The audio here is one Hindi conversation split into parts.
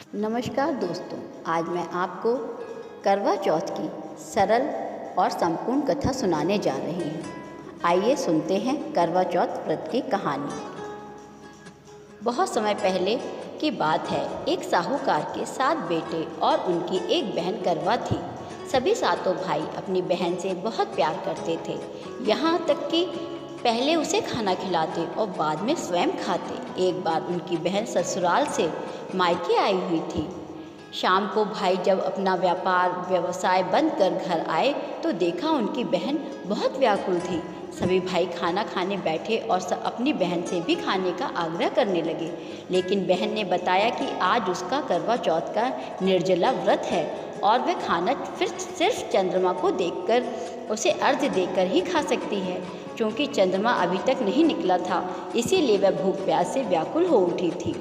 नमस्कार दोस्तों, आज मैं आपको करवा चौथ की सरल और संपूर्ण कथा सुनाने जा रही हूँ। आइए सुनते हैं करवा चौथ व्रत की कहानी। बहुत समय पहले की बात है। एक साहूकार के 7 बेटे और उनकी एक बहन करवा थी। सभी सातों भाई अपनी बहन से बहुत प्यार करते थे, यहाँ तक कि पहले उसे खाना खिलाते और बाद में स्वयं खाते। एक बार उनकी बहन ससुराल से मायके आई हुई थी। शाम को भाई जब अपना व्यवसाय बंद कर घर आए तो देखा उनकी बहन बहुत व्याकुल थी। सभी भाई खाना खाने बैठे और अपनी बहन से भी खाने का आग्रह करने लगे, लेकिन बहन ने बताया कि आज उसका करवा चौथ का निर्जला व्रत है और वह खाना सिर्फ चंद्रमा को देखकर उसे अर्घ्य देकर ही खा सकती है, क्योंकि चंद्रमा अभी तक नहीं निकला था। इसीलिए वह भूख प्यास से व्याकुल हो उठी थी।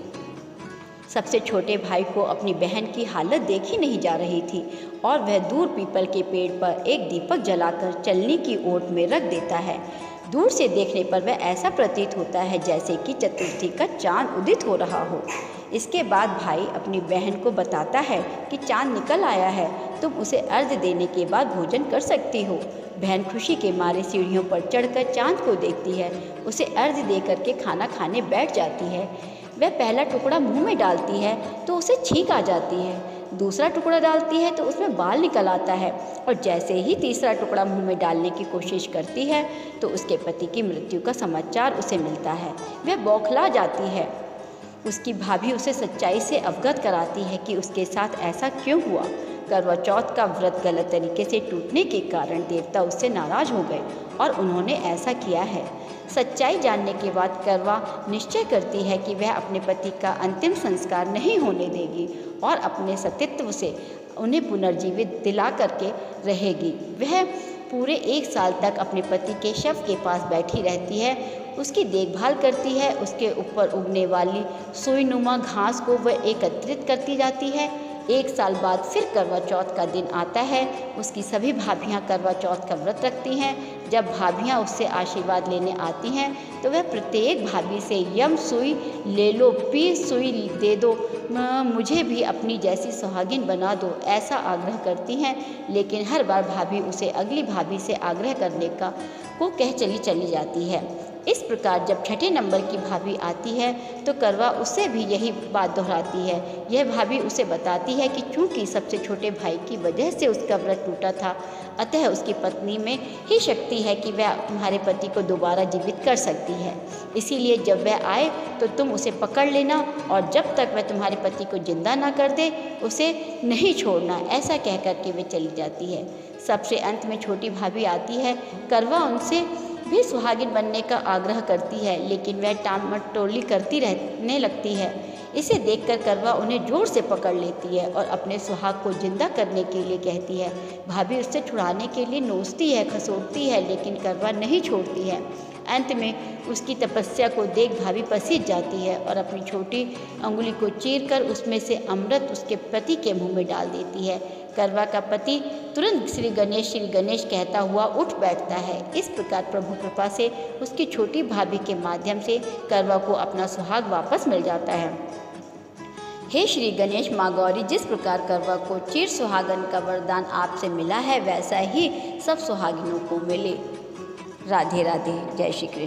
सबसे छोटे भाई को अपनी बहन की हालत देखी नहीं जा रही थी और वह दूर पीपल के पेड़ पर एक दीपक जलाकर चलनी की ओट में रख देता है। दूर से देखने पर वह ऐसा प्रतीत होता है जैसे कि चतुर्थी का चांद उदित हो रहा हो। इसके बाद भाई अपनी बहन को बताता है कि चांद निकल आया है, तुम उसे अर्घ्य देने के बाद भोजन कर सकती हो। बहन खुशी के मारे सीढ़ियों पर चढ़कर चांद को देखती है, उसे अर्घ्य दे करके खाना खाने बैठ जाती है। वह पहला टुकड़ा मुंह में डालती है तो उसे छींक आ जाती है, दूसरा टुकड़ा डालती है तो उसमें बाल निकल आता है और जैसे ही तीसरा टुकड़ा मुंह में डालने की कोशिश करती है तो उसके पति की मृत्यु का समाचार उसे मिलता है। वह बौखला जाती है। उसकी भाभी उसे सच्चाई से अवगत कराती है कि उसके साथ ऐसा क्यों हुआ। करवा चौथ का व्रत गलत तरीके से टूटने के कारण देवता उससे नाराज हो गए और उन्होंने ऐसा किया है। सच्चाई जानने के बाद करवा निश्चय करती है कि वह अपने पति का अंतिम संस्कार नहीं होने देगी और अपने सतीत्व से उन्हें पुनर्जीवित दिला करके रहेगी। वह पूरे 1 साल तक अपने पति के शव के पास बैठी रहती है, उसकी देखभाल करती है। उसके ऊपर उगने वाली सुईनुमा घास को वह एकत्रित करती जाती है। 1 साल बाद फिर करवा चौथ का दिन आता है। उसकी सभी भाभियाँ करवा चौथ का व्रत रखती हैं। जब भाभियाँ उससे आशीर्वाद लेने आती हैं तो वह प्रत्येक भाभी से यम सुई ले लो, पी सुई दे दो, मुझे भी अपनी जैसी सुहागिन बना दो, ऐसा आग्रह करती हैं। लेकिन हर बार भाभी उसे अगली भाभी से आग्रह करने को कह चली जाती है। इस प्रकार जब 6ठे नंबर की भाभी आती है तो करवा उससे भी यही बात दोहराती है। यह भाभी उसे बताती है कि चूँकि सबसे छोटे भाई की वजह से उसका व्रत टूटा था, अतः उसकी पत्नी में ही शक्ति है कि वह तुम्हारे पति को दोबारा जीवित कर सकती है। इसीलिए जब वह आए तो तुम उसे पकड़ लेना और जब तक वह तुम्हारे पति को जिंदा ना कर दे उसे नहीं छोड़ना। ऐसा कह कर के वे चली जाती है। सबसे अंत में छोटी भाभी आती है। करवा उनसे भी सुहागिन बनने का आग्रह करती है, लेकिन वह टालमटोली करती रहने लगती है। इसे देखकर करवा उन्हें जोर से पकड़ लेती है और अपने सुहाग को जिंदा करने के लिए कहती है। भाभी उससे छुड़ाने के लिए नोचती है, खसोटती है, लेकिन करवा नहीं छोड़ती है। अंत में उसकी तपस्या को देख भाभी पसीज जाती है और अपनी छोटी अंगुली को चीरकर उसमें से अमृत उसके पति के मुंह में डाल देती है। करवा का पति तुरंत श्री गणेश कहता हुआ उठ बैठता है। इस प्रकार प्रभु कृपा से उसकी छोटी भाभी के माध्यम से करवा को अपना सुहाग वापस मिल जाता है। हे श्री गणेश माँ गौरी, जिस प्रकार करवा को चिर सुहागन का वरदान आपसे मिला है, वैसा ही सब सुहागिनों को मिले। राधे राधे। जय श्री कृष्ण।